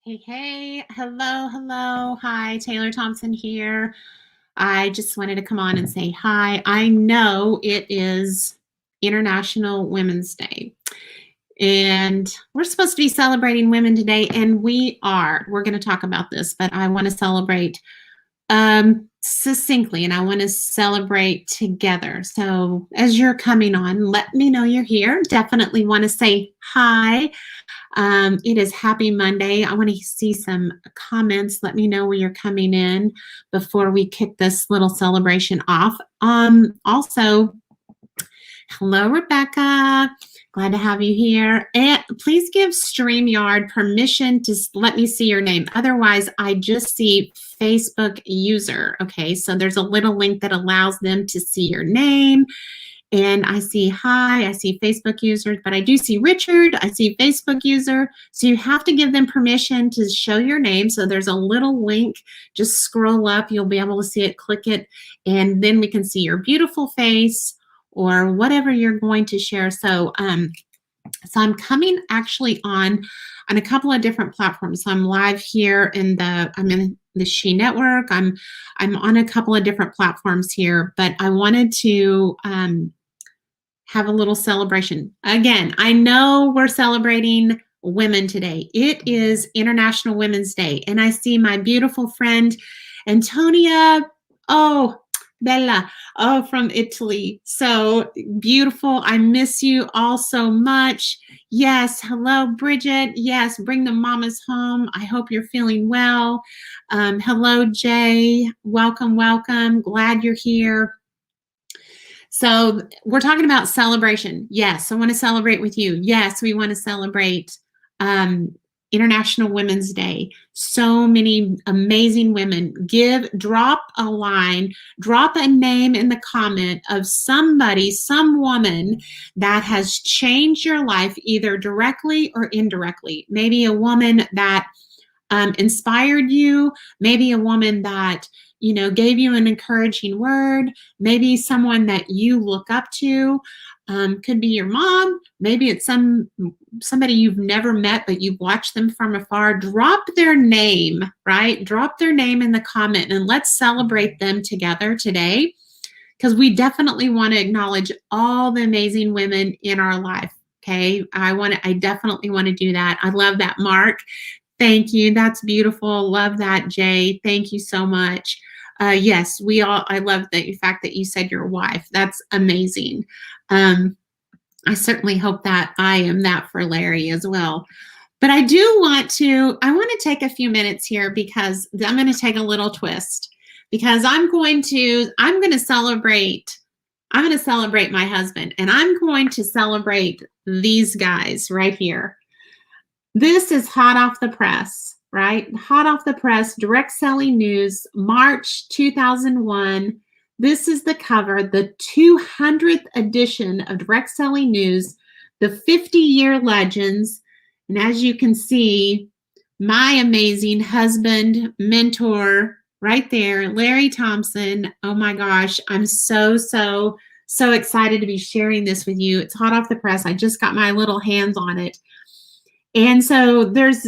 Hey, hey, hello. Hi, Taylor Thompson here. I just wanted to come on and say hi. I know it is International Women's Day, and we're supposed to be celebrating women today, and we are. We're going to talk about this, but I want to celebrate succinctly, and I want to celebrate together. So as you're coming on, let me know you're here. Definitely want to say hi. It is Happy Monday. I want to see some comments. Let me know where you're coming in before we kick this little celebration off. Also, hello, Rebecca. Glad to have you here. And please give StreamYard permission to let me see your name. Otherwise, I just see Facebook user. Okay, so there's a little link that allows them to see your name. And I see hi, I see Facebook users, but I do see Richard, I see Facebook user. So you have to give them permission to show your name. So there's a little link, just scroll up, you'll be able to see it, click it, and then we can see your beautiful face or whatever you're going to share. So I'm coming actually on a couple of different platforms. So I'm live here I'm in the She Network. I'm on a couple of different platforms here, but I wanted to have a little celebration. Again, I know we're celebrating women today. It is International Women's Day, and I see my beautiful friend Antonia. Oh, Bella. Oh, from Italy. So beautiful. I miss you all so much. Yes. Hello, Bridget. Yes. Bring the mamas home. I hope you're feeling well. Hello, Jay. Welcome. Glad you're here. So we're talking about celebration. Yes, I want to celebrate with you. Yes, we want to celebrate International Women's Day. So many amazing women. Drop a line, drop a name in the comment of somebody, some woman that has changed your life either directly or indirectly. Maybe a woman that inspired you, maybe a woman that gave you an encouraging word, maybe someone that you look up to. Could be your mom, maybe it's somebody you've never met but you've watched them from afar. Drop their name, right? Drop their name in the comment and let's celebrate them together today, because we definitely want to acknowledge all the amazing women in our life. Okay, I definitely want to do that. I love that, Mark. Thank you. That's beautiful. Love that, Jay. Thank you so much. Yes, I love the fact that you said your wife. That's amazing. I certainly hope that I am that for Larry as well. But I want to take a few minutes here because I'm going to take a little twist, because I'm going to celebrate my husband, and I'm going to celebrate these guys right here. This is hot off the press, right? Hot off the press, Direct Selling News, March 2001. This is the cover, the 200th edition of Direct Selling News, the 50-year legends. And as you can see, my amazing husband, mentor, right there, Larry Thompson. Oh my gosh, I'm so excited to be sharing this with you. It's hot off the press. I just got my little hands on it. And so there's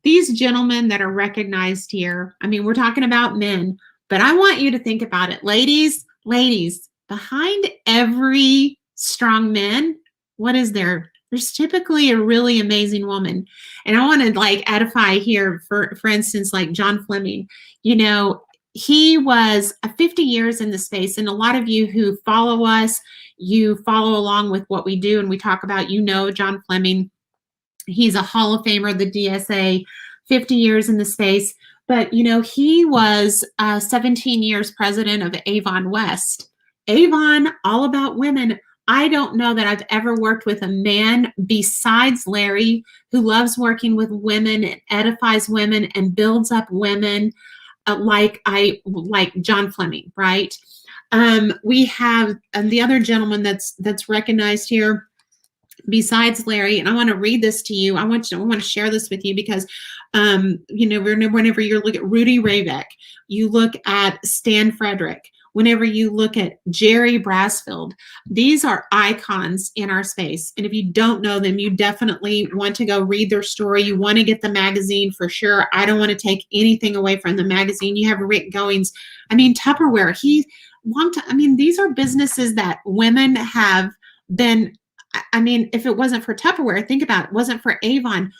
these gentlemen that are recognized here. I mean, we're talking about men, but I want you to think about it. Ladies, behind every strong man, what is there? There's typically a really amazing woman. And I want to edify here, for instance, like John Fleming. He was 50 years in the space, and a lot of you who follow us, you follow along with what we do and we talk about, John Fleming. He's a Hall of Famer, the DSA, 50 years in the space. But, he was 17 years president of Avon West. Avon, all about women. I don't know that I've ever worked with a man besides Larry who loves working with women and edifies women and builds up women like John Fleming, right? We have the other gentleman that's recognized here besides Larry, and I want to read this to you. I want to share this with you because, whenever you look at Rudy Raybeck, you look at Stan Frederick. whenever you look at Jerry Brasfield. These are icons in our space. And if you don't know them, you definitely want to go read their story. You want to get the magazine for sure. I don't want to take anything away from the magazine. You have Rick Goings. I mean, Tupperware, these are businesses that women have been, I mean, if it wasn't for Tupperware, think about it, wasn't for Avon,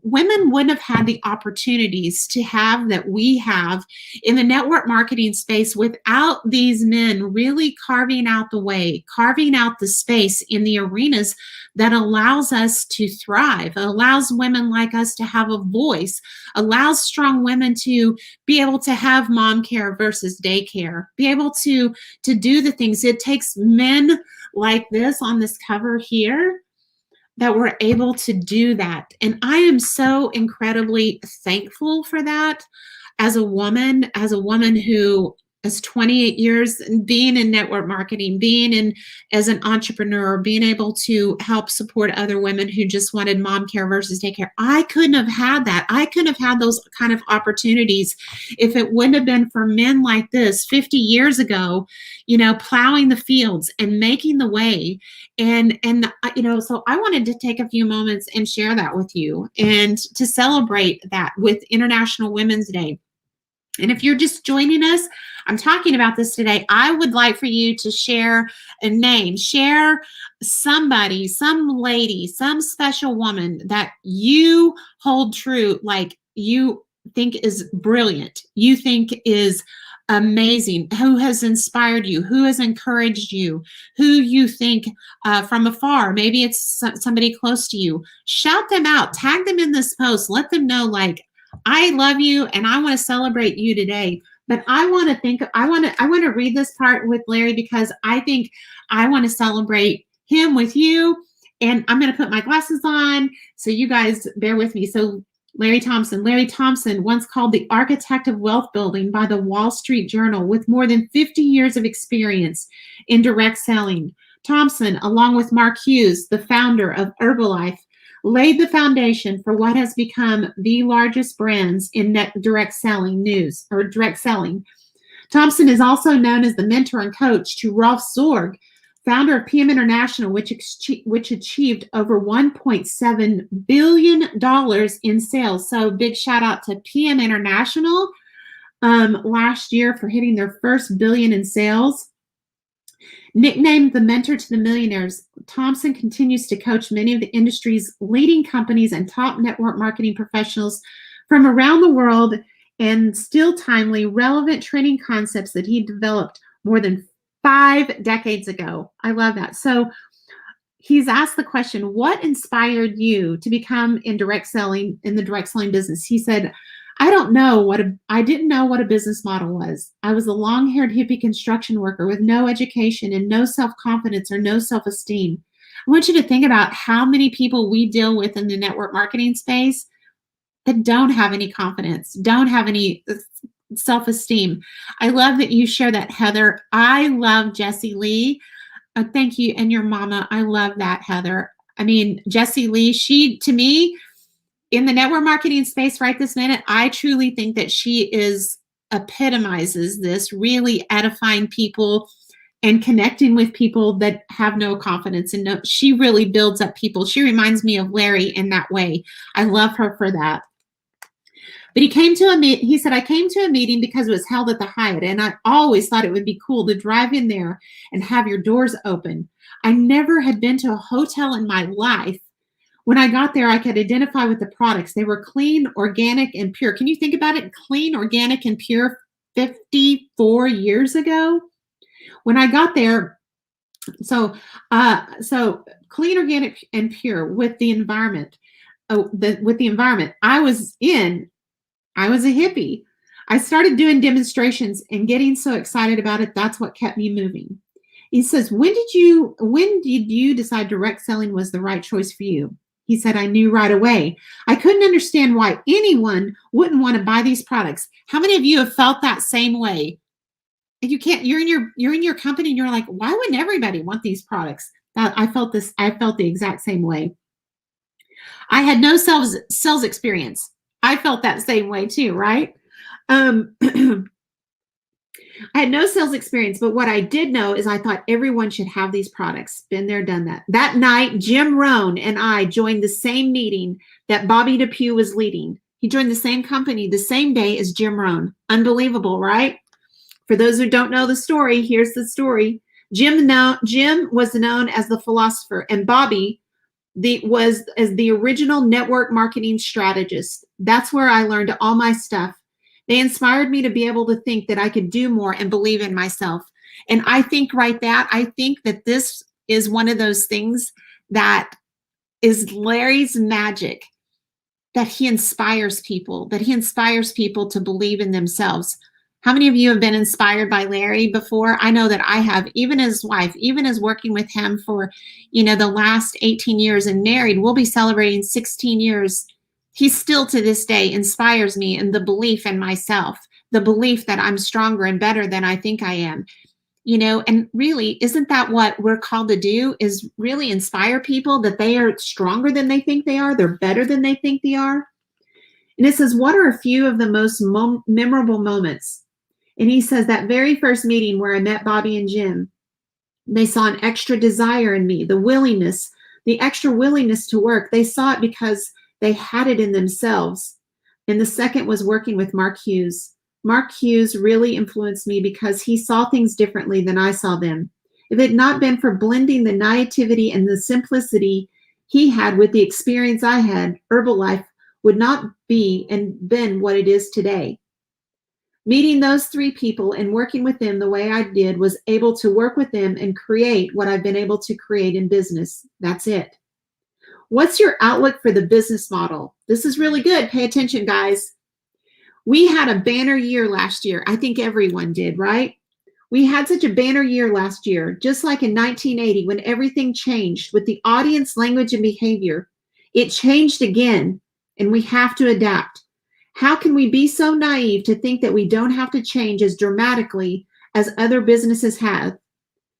women wouldn't have had the opportunities to have that we have in the network marketing space without these men really carving out the way, carving out the space in the arenas that allows us to thrive, allows women like us to have a voice, allows strong women to be able to have mom care versus daycare, be able to do the things. It takes men like this on this cover here that we're able to do that. And I am so incredibly thankful for that as a woman who is 28 years being in network marketing, being in as an entrepreneur, being able to help support other women who just wanted mom care versus daycare. I couldn't have had that. I couldn't have had those kind of opportunities if it wouldn't have been for men like this 50 years ago, plowing the fields and making the way. And so I wanted to take a few moments and share that with you and to celebrate that with International Women's Day. And if you're just joining us, I'm talking about this today. I would like for you to share a name, share somebody, some lady, some special woman that you hold true, like you think is brilliant, you think is amazing, who has inspired you, who has encouraged you, who you think from afar, maybe it's somebody close to you. Shout them out, tag them in this post, let them know, like, I love you and I want to celebrate you today. But I want to read this part with Larry because I think I want to celebrate him with you. And I'm going to put my glasses on so you guys bear with me. So Larry Thompson, once called the architect of wealth building by the Wall Street Journal, with more than 50 years of experience in direct selling. Thompson, along with Mark Hughes, the founder of Herbalife, laid the foundation for what has become the largest brands in direct selling. Thompson is also known as the mentor and coach to Rolf Zorg, founder of PM International, which achieved over $1.7 billion in sales. So big shout out to PM International last year for hitting their first billion in sales. Nicknamed the mentor to the millionaires, Thompson continues to coach many of the industry's leading companies and top network marketing professionals from around the world, and still timely, relevant training concepts that he developed more than 5 decades ago. I love that. So he's asked the question, what inspired you to become in the direct selling business? He said, I didn't know what a business model was. I was a long-haired hippie construction worker with no education and no self-confidence or no self-esteem. I want you to think about how many people we deal with in the network marketing space that don't have any confidence, don't have any self-esteem. I love that you share that, Heather. I love Jessie Lee. Thank you. And your mama. I love that, Heather. I mean, Jessie Lee, she, to me, in the network marketing space right this minute, I truly think that she epitomizes this, really edifying people and connecting with people that have no confidence. And she really builds up people. She reminds me of Larry in that way. I love her for that. But he said, I came to a meeting because it was held at the Hyatt, and I always thought it would be cool to drive in there and have your doors open. I never had been to a hotel in my life. When I got there, I could identify with the products. They were clean, organic, and pure. Can you think about it? Clean, organic, and pure 54 years ago? When I got there, so clean, organic, and pure with the environment. I was a hippie. I started doing demonstrations and getting so excited about it. That's what kept me moving. He says, when did you decide direct selling was the right choice for you? He said, I knew right away. I couldn't understand why anyone wouldn't want to buy these products. How many of you have felt that same way? You're in your company and you're like, why wouldn't everybody want these products? I felt the exact same way. I had no sales experience. I felt that same way too, right? I had no sales experience, but what I did know is I thought everyone should have these products. Been there, done that. That night, Jim Rohn and I joined the same meeting that Bobby DePew was leading. He joined the same company the same day as Jim Rohn. Unbelievable, right? For those who don't know the story, here's the story. Jim was known as the philosopher, and Bobby was as the original network marketing strategist. That's where I learned all my stuff. They inspired me to be able to think that I could do more and believe in myself. And I think I think that this is one of those things that is Larry's magic, that he inspires people to believe in themselves. How many of you have been inspired by Larry before? I know that I have, even as wife, even as working with him for, the last 18 years and married, we'll be celebrating 16 years. He still to this day inspires me in the belief in myself, the belief that I'm stronger and better than I think I am. And really, isn't that what we're called to do, is really inspire people that they are stronger than they think they are, they're better than they think they are? And it says, what are a few of the most memorable moments? And he says that very first meeting where I met Bobby and Jim, they saw an extra desire in me, the extra willingness to work. They saw it because they had it in themselves. And the second was working with Mark Hughes. Mark Hughes really influenced me because he saw things differently than I saw them. If it had not been for blending the naivety and the simplicity he had with the experience I had, Herbalife would not be and been what it is today. Meeting those three people and working with them the way I did was able to work with them and create what I've been able to create in business. That's it. What's your outlook for the business model? This is really good. Pay attention, guys. We had a banner year last year. I think everyone did, right? We had such a banner year last year, just like in 1980 when everything changed with the audience, language, and behavior. It changed again, and we have to adapt. How can we be so naive to think that we don't have to change as dramatically as other businesses have?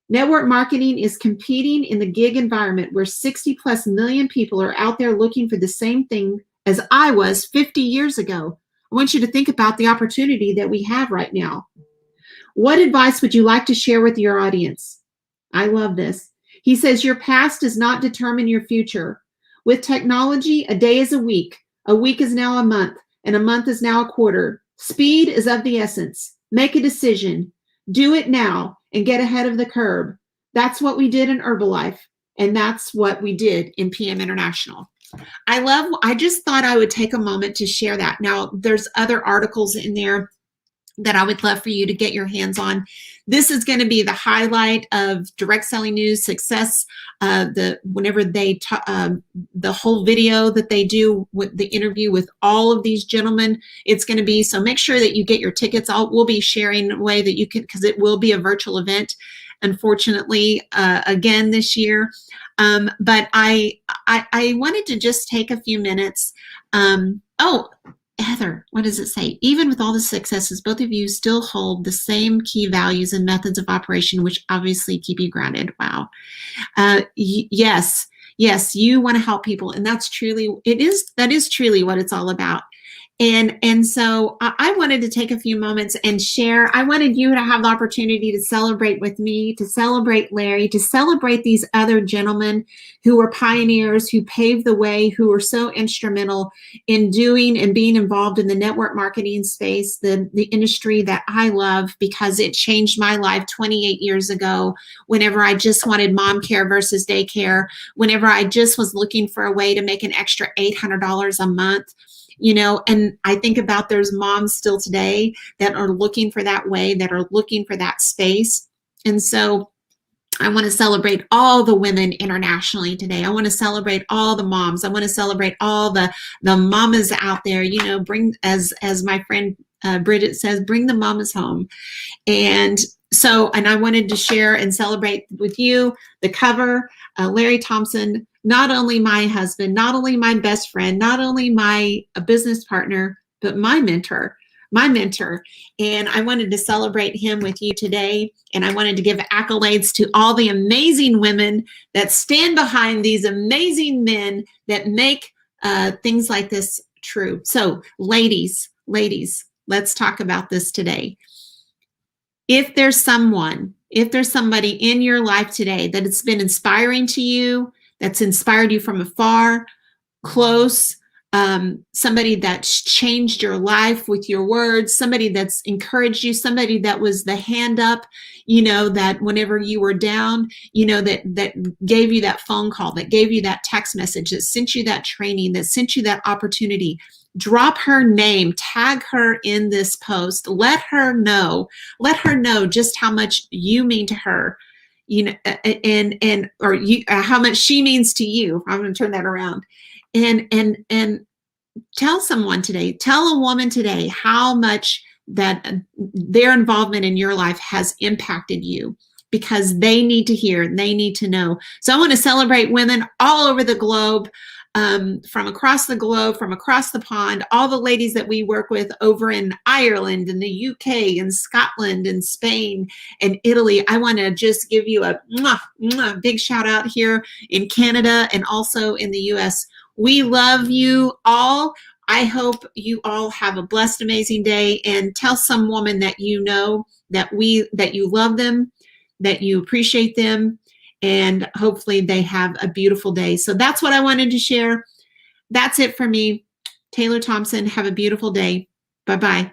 Network marketing is competing in the gig environment where 60+ million people are out there looking for the same thing as I was 50 years ago. I want you to think about the opportunity that we have right now. What advice would you like to share with your audience? I love this. He says, your past does not determine your future. With technology, a day is a week is now a month, and a month is now a quarter. Speed is of the essence. Make a decision. Do it now and get ahead of the curve. That's what we did in Herbalife, and that's what we did in PM International. I just thought I would take a moment to share that. Now, there's other articles in there that I would love for you to get your hands on. This is going to be the highlight of Direct Selling News Success. Whenever they the whole video that they do with the interview with all of these gentlemen, it's going to be, so make sure that you get your tickets. We'll be sharing a way that you can, because it will be a virtual event, unfortunately, again this year. But I wanted to just take a few minutes. Heather, what does it say? Even with all the successes, both of you still hold the same key values and methods of operation, which obviously keep you grounded. Wow. Yes, you want to help people, and that is truly what it's all about. And so I wanted to take a few moments and share. I wanted you to have the opportunity to celebrate with me, to celebrate Larry, to celebrate these other gentlemen who were pioneers, who paved the way, who were so instrumental in doing and being involved in the network marketing space, the industry that I love, because it changed my life 28 years ago whenever I just wanted mom care versus daycare, whenever I just was looking for a way to make an extra $800 a month. And I think about there's moms still today that are looking for that way, that are looking for that space. And so I want to celebrate all the women internationally today. I want to celebrate all the moms. I want to celebrate all the mamas out there, bring, as my friend Bridget says, bring the mamas home. And I wanted to share and celebrate with you the cover, Larry Thompson, not only my husband, not only my best friend, not only my business partner, but my mentor. And I wanted to celebrate him with you today. And I wanted to give accolades to all the amazing women that stand behind these amazing men that make things like this true. So ladies, let's talk about this today. if there's somebody in your life today that it's been inspiring to you, that's inspired you from afar, close, somebody that's changed your life with your words, somebody that's encouraged you, somebody that was the hand up, that whenever you were down, that gave you that phone call, that gave you that text message, that sent you that training, that sent you that opportunity. Drop her name, tag her in this post, let her know just how much you mean to her, how much she means to you. I'm going to turn that around. And tell someone today, tell a woman today how much that their involvement in your life has impacted you, because they need to hear, they need to know. So I want to celebrate women all over the globe, from across the globe, from across the pond, all the ladies that we work with over in Ireland and the UK and Scotland and Spain and Italy. I want to just give you a big shout out here in Canada and also in the US. We love you all. I hope you all have a blessed, amazing day, and tell some woman that you know that you love them, that you appreciate them, and hopefully they have a beautiful day. So that's what I wanted to share. That's it for me. Taylor Thompson, have a beautiful day. Bye-bye.